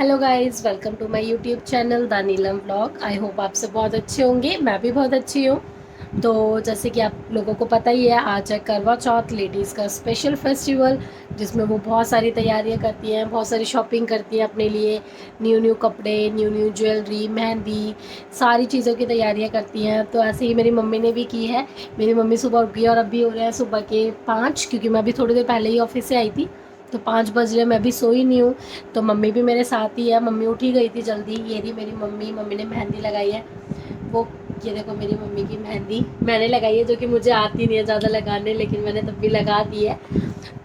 Hello guys, welcome to my YouTube channel the Neelam vlog. I hope आप सब बहुत अच्छे होंगे। मैं भी बहुत अच्छी हूँ। तो जैसे कि आप लोगों को पता ही है, आज है करवा चौथ, लेडीज़ का स्पेशल फेस्टिवल, जिसमें वो बहुत सारी तैयारियां करती हैं, बहुत सारी शॉपिंग करती हैं अपने लिए। न्यू न्यू कपड़े, न्यू न्यू ज्वेलरी, मेहंदी, सारी चीज़ों की तैयारियां करती हैं। तो ऐसे ही मेरी मम्मी ने भी की है। मेरी मम्मी सुबह उठ गई और अभी हो रहे हैं सुबह के 5, क्योंकि मैं अभी थोड़ी देर पहले ही ऑफिस से आई थी। तो 5 बज रहे, मैं अभी सोई नहीं हूँ। तो मम्मी भी मेरे साथ ही है। मम्मी उठी गई थी जल्दी। ये रही मेरी मम्मी। मम्मी ने मेहंदी लगाई है। वो ये देखो मेरी मम्मी की मेहंदी मैंने लगाई है, जो कि मुझे आती नहीं है ज़्यादा लगाने, लेकिन मैंने तब भी लगा दी है।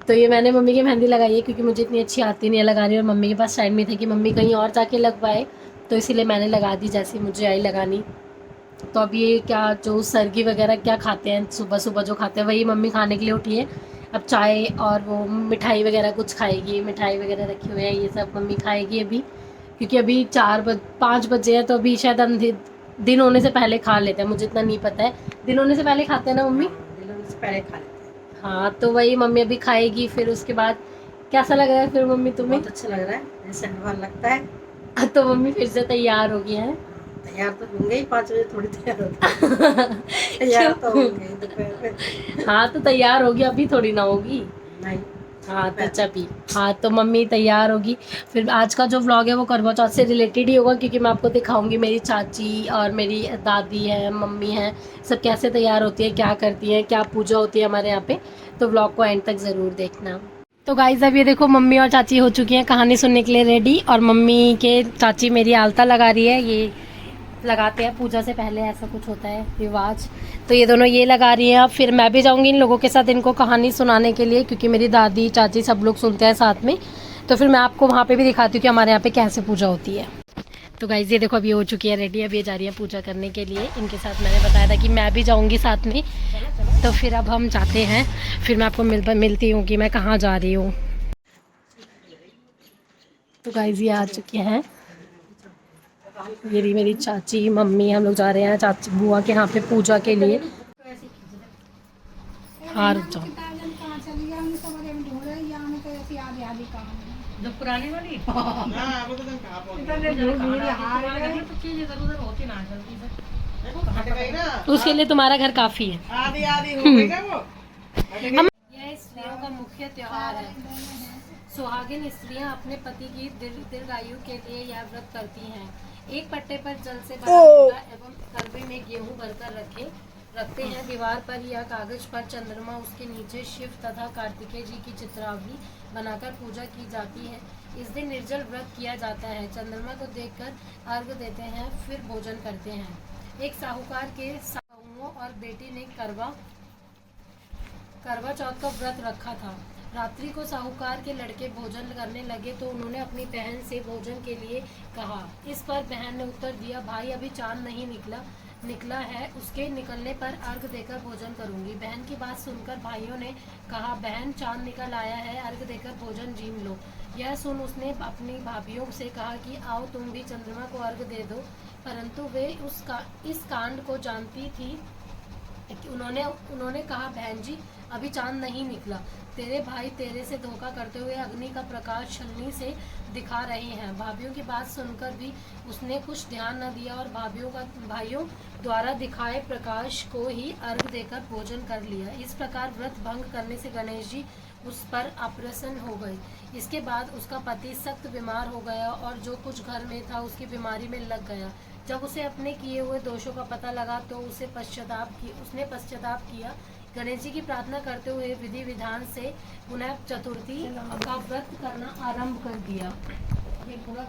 तो ये मैंने मम्मी की मेहंदी लगाई है क्योंकि मुझे इतनी अच्छी आती नहीं है लगानी, और मम्मी के पास टाइम नहीं था कि मम्मी कहीं और जाके लगवाए। तो इसीलिए मैंने लगा दी जैसे मुझे आई लगानी। तो अब ये क्या, जो सरगी वगैरह क्या खाते हैं सुबह सुबह जो खाते हैं, वही मम्मी खाने के लिए उठी है। अब चाय और वो मिठाई वगैरह कुछ खाएगी। मिठाई वगैरह रखी हुई है, ये सब मम्मी खाएगी अभी। क्योंकि अभी 5 बजे हैं, तो अभी शायद दिन होने से पहले खा लेते हैं, मुझे इतना नहीं पता है। दिन होने से पहले खाते हैं ना मम्मी? हाँ, दिलों से पहले खा लेते हैं। हाँ, तो वही मम्मी अभी खाएगी। फिर उसके बाद कैसा लग रहा है फिर मम्मी तुम्हें? बहुत अच्छा लग रहा है, जैसे हलवा लगता है। तो मम्मी फिर से तैयार हो गई है। हाँ, तैयार तो होंगे ही, 5 बजे थोड़ी तैयार होती है। तैयार तो क्यों? होंगे ही दोपहर में। हाँ, तो तैयार होगी, अभी थोड़ी ना होगी। नहीं, हाँ तो दोपहर में। चपी। हाँ तो मम्मी तैयार होगी। फिर आज का जो व्लॉग है वो करवा चौथ से रिलेटेड ही होगा, क्योंकि मैं आपको दिखाऊंगी मेरी चाची और मेरी दादी है, मम्मी है, सब कैसे तैयार होती है, क्या करती हैं, क्या पूजा होती है हमारे यहाँ पे। तो व्लॉग को एंड तक ज़रूर देखना। तो गाइज अब ये देखो मम्मी और चाची हो चुकी हैं कहानी सुनने के लिए रेडी। और मम्मी के चाची मेरी आलता लगा रही है। ये लगाते हैं पूजा से पहले, ऐसा कुछ होता है रिवाज। तो ये दोनों ये लगा रही हैं। अब फिर मैं भी जाऊंगी इन लोगों के साथ इनको कहानी सुनाने के लिए, क्योंकि मेरी दादी चाची सब लोग सुनते हैं साथ में। तो फिर मैं आपको वहाँ पे भी दिखाती हूँ कि हमारे यहाँ पे कैसे पूजा होती है। तो गाइज ये देखो अभी हो चुकी है रेडी। अब ये जा रही है पूजा करने के लिए। इनके साथ मैंने बताया था कि मैं भी जाऊँगी साथ में। तो फिर अब हम जाते हैं। फिर मैं आपको मिलती हूँ कि मैं कहाँ जा रही हूँ। तो गाइज ये आ चुके हैं। ये रही मेरी चाची, मम्मी, हम लोग जा रहे हैं चाची बुआ के यहाँ पे पूजा के लिए। हाँ रुक जाओ। जो पुरानी वाली उसके लिए तुम्हारा घर काफी है। आधी आधी हो गई क्या वो? यह स्त्रियों का मुख्य त्योहार है। सुहागिन स्त्रियां अपने पति की दीर्घायु के लिए यह व्रत करती हैं। एक पट्टे पर जल से भरा लोटा एवं करवे में गेहूं भरकर रखते हैं। दीवार पर या कागज पर चंद्रमा, उसके नीचे शिव तथा कार्तिकेय जी की चित्रावली बनाकर पूजा की जाती है। इस दिन निर्जल व्रत किया जाता है। चंद्रमा को देखकर अर्घ देते हैं, फिर भोजन करते हैं। एक साहूकार के साहुओं और बेटी ने करवा चौथ का व्रत रखा था। रात्रि को साहूकार के लड़के भोजन करने लगे तो उन्होंने अपनी बहन से भोजन के लिए कहा। इस पर बहन ने उत्तर दिया, भाई अभी चांद नहीं निकला है, उसके निकलने पर अर्घ देकर भोजन करूंगी। बहन की बात सुनकर भाइयों ने कहा, बहन चांद निकल आया है, अर्घ देकर भोजन जीम लो। यह सुन उसने अपनी भाभीियों से कहा कि आओ तुम भी चंद्रमा को अर्घ दे दो। परंतु वे इस कांड को जानती थी। उन्होंने कहा, बहन जी अभी चांद नहीं निकला, तेरे भाई तेरे से धोखा करते हुए अग्नि का प्रकाश छलनी से दिखा रहे हैं। भाभीियों की बात सुनकर भी उसने कुछ ध्यान न दिया और भाइयों द्वारा दिखाए प्रकाश को ही अर्घ देकर भोजन कर लिया। इस प्रकार व्रत भंग करने से गणेश जी उस पर अप्रसन्न हो गए। इसके बाद उसका पति सख्त बीमार हो गया और जो कुछ घर में था उसकी बीमारी में लग गया। जब उसे अपने किए हुए दोषों का पता लगा तो उसने पश्चाताप किया। गणेश जी की प्रार्थना करते हुए विधि विधान से पुनः चतुर्थी का व्रत करना आरंभ कर दिया। ये पूरा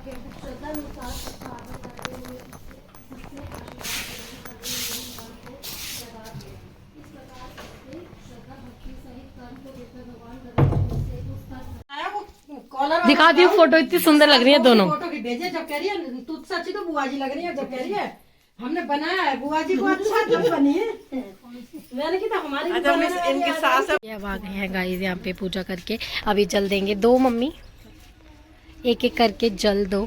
दिखा दी फोटो, इतनी सुंदर लग रही है दोनों। फोटो की भेजे, जब कह रही है तू सच्ची तो बुआ जी लग रही है, जब कह रही है हमने बनाया है बुआ जी को अच्छा तब बनी है। मैंने कहा हमारी इनके सास अब आ गए हैं गाइस यहाँ पे पूजा करके। अभी जल देंगे, दो मम्मी एक एक करके जल दो।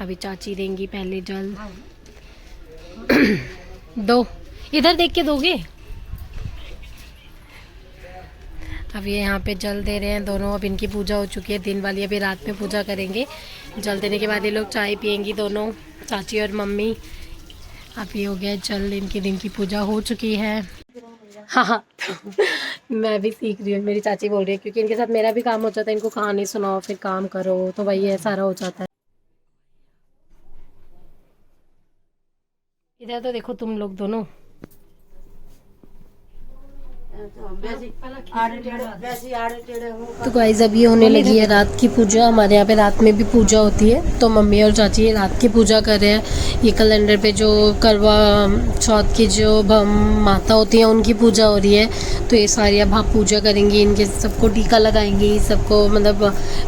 अभी चाची देंगी पहले जल। दो, इधर देख के दोगे। अब ये यहाँ पे जल दे रहे हैं दोनों। अब इनकी पूजा हो चुकी है दिन वाली, अभी रात में पूजा करेंगे। जल देने के बाद ये लोग चाय पियेंगी दोनों, चाची और मम्मी। अब ये हो गया जल, इनके दिन की पूजा हो चुकी है। हाँ मैं भी सीख रही हूँ, मेरी चाची बोल रही है, क्योंकि इनके साथ मेरा भी काम हो जाता है, इनको कहानी सुनाओ फिर काम करो, तो वही है सारा हो जाता है। इधर तो देखो तुम लोग दोनों, तो गाइस अब ये होने लगी है रात की पूजा। हमारे यहाँ पे रात में भी पूजा होती है, तो मम्मी और चाची रात की पूजा कर रहे हैं। ये कैलेंडर पे जो करवा चौथ की जो माता होती हैं उनकी पूजा हो रही है, तो ये सारी अब आप पूजा करेंगी, इनके सबको टीका लगाएंगी, सबको मतलब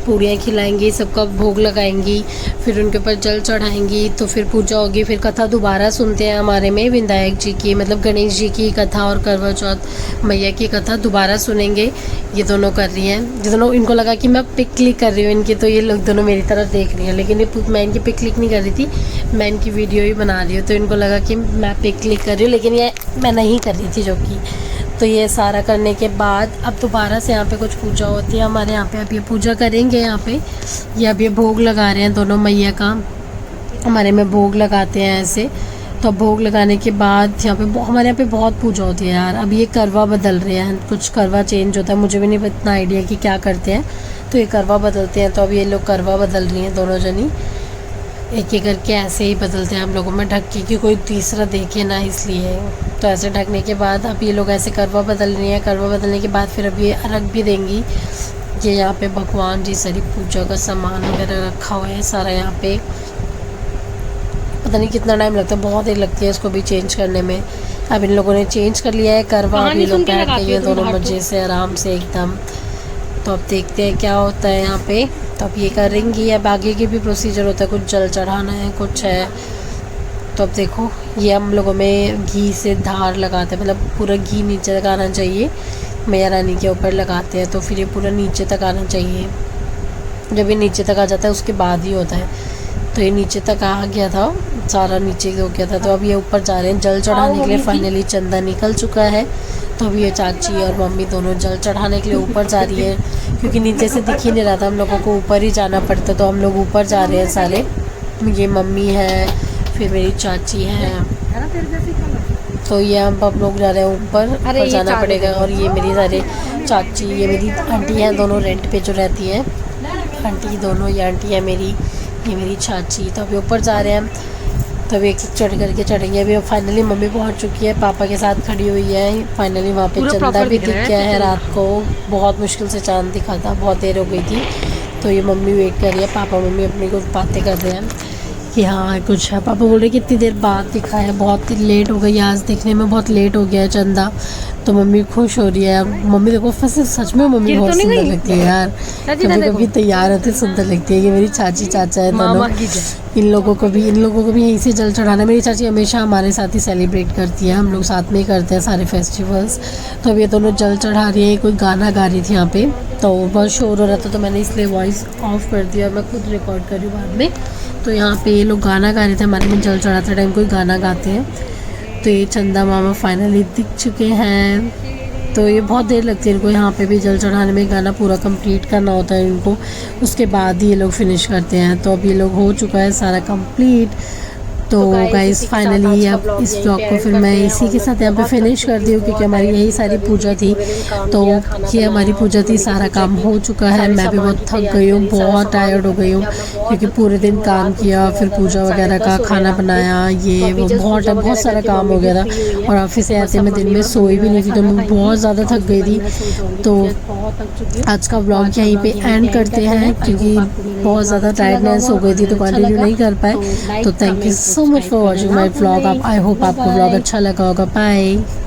पूड़ियाँ खिलाएंगी, सबका भोग लगाएंगी, फिर उनके ऊपर जल चढ़ाएंगी, तो फिर पूजा होगी। फिर कथा दोबारा सुनते हैं हमारे में, विनायक जी की मतलब गणेश जी की कथा और करवा चौथ मैया की कथा दोबारा सुनेंगे। ये दोनों कर रही हैं, ये दोनों, इनको लगा कि मैं पिक क्लिक कर रही हूँ इनकी, तो ये लोग दोनों मेरी तरफ देख रही हैं, लेकिन ये मैं इनकी पिक क्लिक नहीं कर रही थी, मैं इनकी वीडियो ही बना रही हूँ, तो इनको लगा कि मैं पिक क्लिक कर रही हूँ, लेकिन ये मैं नहीं कर रही थी जो कि। तो ये सारा करने के बाद अब दोबारा से यहाँ पे कुछ पूजा होती है हमारे यहाँ पे। अब ये पूजा करेंगे यहाँ पे, ये अब ये भोग लगा रहे हैं दोनों मैया का, हमारे में भोग लगाते हैं ऐसे। तो भोग लगाने के बाद यहाँ पे हमारे यहाँ पे बहुत पूजा होती है यार। अब ये करवा बदल रहे हैं, कुछ करवा चेंज होता है, मुझे भी नहीं इतना आइडिया कि क्या करते हैं, तो ये करवा बदलते हैं। तो अब ये लोग करवा बदल रही हैं दोनों जनी, एक एक करके ऐसे ही बदलते हैं हम लोगों में ढक के, कि कोई तीसरा देखे ना, इसलिए। तो ऐसे ढकने के बाद अब ये लोग ऐसे करवा बदल रही हैं। करवा बदलने के बाद फिर अब ये अर्घ भी देंगी। ये यहाँ पे भगवान जी सारी पूजा का सामान वगैरह रखा हुआ है सारा यहाँ पे। पता नहीं कितना टाइम लगता है, बहुत देर लगती है इसको भी चेंज करने में। अब इन लोगों ने चेंज कर लिया है करवा, अब ये लोग बैठ गए हैं दोनों मजे से आराम से एकदम। तो अब देखते हैं क्या होता है यहाँ पे। तो अब ये करेंगी, अब आगे के भी प्रोसीजर होता है, कुछ जल चढ़ाना है, कुछ है। तो अब देखो ये हम लोगों में घी से धार लगाते हैं, मतलब पूरा घी नीचे तक आना चाहिए, मैया रानी के ऊपर लगाते हैं, तो फिर ये पूरा नीचे तक आना चाहिए। जब ये नीचे तक आ जाता है उसके बाद ही होता है। तो ये नीचे तक आ गया था, सारा नीचे हो गया था। तो अब ये ऊपर जा रहे हैं जल चढ़ाने के लिए। फाइनली चंदा निकल चुका है, तो अब ये चाची और मम्मी दोनों जल चढ़ाने के लिए ऊपर जा रही है, क्योंकि नीचे से दिख ही नहीं रहा था, हम लोगों को ऊपर ही जाना पड़ता, तो हम लोग ऊपर जा रहे हैं सारे। ये मम्मी है, फिर मेरी चाची है, तो ये हम लोग जा रहे हैं ऊपर जाना पड़ेगा। और ये मेरी सारे चाची, ये मेरी आंटी हैं, दोनों रेंट पे जो रहती हैं आंटी, दोनों ये आंटी है मेरी, ये मेरी चाची। तो अभी ऊपर जा रहे हैं, तो अभी एक चढ़ करके चढ़ेंगे। अभी फाइनली मम्मी पहुंच चुकी है, पापा के साथ खड़ी हुई है। फाइनली वहाँ पे चंदा भी दिख गया है। रात को बहुत मुश्किल से चांद दिखा था, बहुत देर हो गई थी। तो ये मम्मी वेट कर रही है, पापा मम्मी अपनी को बातें कर रहे हैं कि हाँ कुछ है। पापा बोल रहे कितनी देर बाद दिखा है, बहुत लेट हो गई आज दिखने में, बहुत लेट हो गया है चंदा। तो मम्मी खुश हो रही है। मम्मी देखो सच में मम्मी बहुत सुंदर लगती है यार, कभी कभी तैयार होती सुंदर लगती है। ये मेरी चाची चाचा है दोनों, इन लोगों को भी यहीं से जल चढ़ाना। मेरी चाची हमेशा हमारे साथ ही सेलिब्रेट करती है, हम लोग साथ में ही करते हैं सारे फेस्टिवल्स। तो अब ये दोनों जल चढ़ा रही है, कोई गाना गा रही थी यहाँ पे, तो बहुत शोर हो रहा था, तो मैंने इसलिए वॉइस ऑफ कर दिया, मैं खुद रिकॉर्ड कर रही हूँ बाद में। तो यहाँ पे ये लोग गाना गा रहे थे, हमारे में जल चढ़ाते टाइम कोई गाना गाते हैं। तो ये चंदा मामा फाइनली दिख चुके हैं। तो ये बहुत देर लगती है इनको यहाँ पे भी जल चढ़ाने में, गाना पूरा कंप्लीट करना होता है इनको, उसके बाद ही ये लोग फिनिश करते हैं। तो अब ये लोग हो चुका है सारा कंप्लीट। तो गाइस फाइनली अब इस ब्लॉग को फिर मैं इसी के साथ यहाँ पे फिनिश कर दी हूँ, क्योंकि हमारी यही सारी पूजा थी। तो ये हमारी पूजा थी, सारा काम हो चुका है। मैं भी बहुत थक गई हूँ, बहुत टायर्ड हो गई हूँ, क्योंकि पूरे दिन काम किया, फिर पूजा वगैरह का खाना बनाया, ये वो बहुत सारा काम हो गया था। और ऑफिस से आते मैं दिन में सोई भी नहीं थी, तो मैं बहुत ज़्यादा थक गई थी। तो आज का ब्लॉग यहीं पे एंड करते हैं, क्योंकि बहुत ज़्यादा टायर्डनेस हो गई थी, तो कंटिन्यू नहीं कर पाए। तो thank you so much for watching my vlog. I hope आपको vlog अच्छा लगा होगा. Bye.